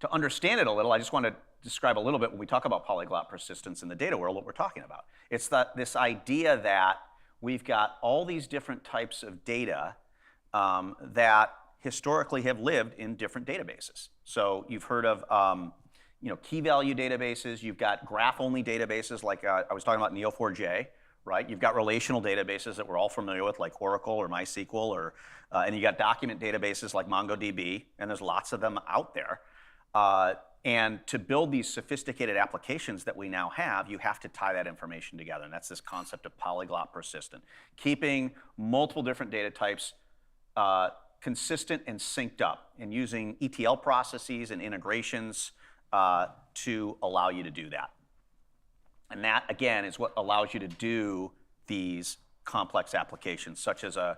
To understand it a little, I just want to describe a little bit when we talk about polyglot persistence in the data world, what we're talking about. It's this idea that we've got all these different types of data that historically have lived in different databases. So you've heard of key value databases. You've got graph-only databases like I was talking about Neo4j, right? You've got relational databases that we're all familiar with like Oracle or MySQL, and you got document databases like MongoDB, and there's lots of them out there. And to build these sophisticated applications that we now have, you have to tie that information together. And that's this concept of polyglot persistent. Keeping multiple different data types consistent and synced up, and using ETL processes and integrations to allow you to do that. And that, again, is what allows you to do these complex applications, such as a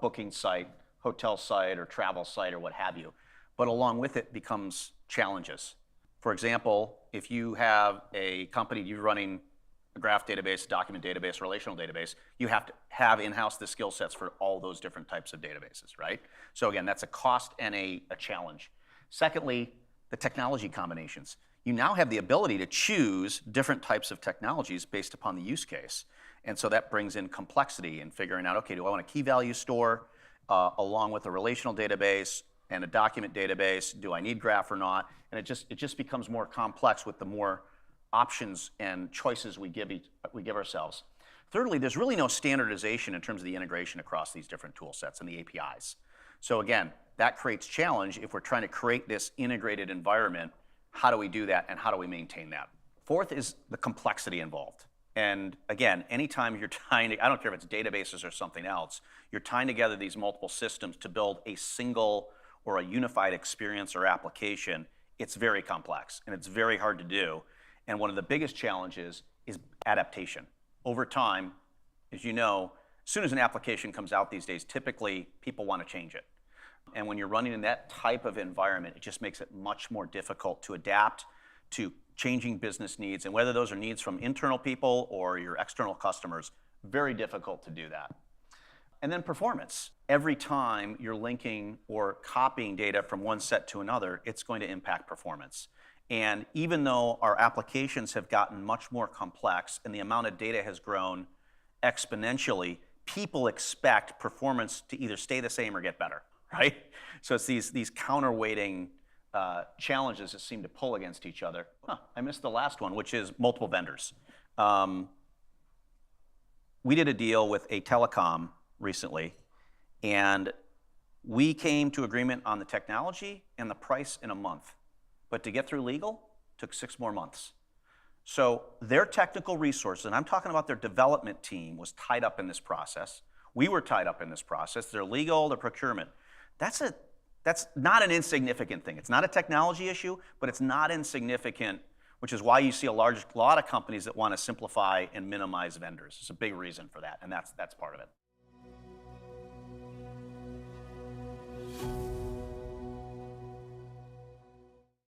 booking site, hotel site, or travel site, or what have you. But along with it becomes challenges. For example, if you have a company, you're running a graph database, document database, relational database, you have to have in-house the skill sets for all those different types of databases, right? So again, that's a cost and a challenge. Secondly, the technology combinations. You now have the ability to choose different types of technologies based upon the use case. And so that brings in complexity in figuring out, okay, do I want a key value store along with a relational database and a document database? Do I need graph or not? And it just becomes more complex with the more options and choices we give ourselves. Thirdly, there's really no standardization in terms of the integration across these different tool sets and the APIs. So again, that creates challenge if we're trying to create this integrated environment. How do we do that, and how do we maintain that? Fourth is the complexity involved. And again, anytime you're tying, I don't care if it's databases or something else, you're tying together these multiple systems to build a single or a unified experience or application, it's very complex and it's very hard to do. And one of the biggest challenges is adaptation. Over time, as you know, as soon as an application comes out these days, typically people want to change it. And when you're running in that type of environment, it just makes it much more difficult to adapt to changing business needs. And whether those are needs from internal people or your external customers, very difficult to do that. And then performance. Every time you're linking or copying data from one set to another, it's going to impact performance. And even though our applications have gotten much more complex and the amount of data has grown exponentially, people expect performance to either stay the same or get better, right? So it's these counterweighting challenges that seem to pull against each other. I missed the last one, which is multiple vendors. We did a deal with a telecom recently, and we came to agreement on the technology and the price in a month. But to get through legal took 6 more months. So their technical resources, and I'm talking about their development team, was tied up in this process. We were tied up in this process. Their legal, their procurement. That's not an insignificant thing. It's not a technology issue, but it's not insignificant, which is why you see a lot of companies that want to simplify and minimize vendors. It's a big reason for that, and that's part of it.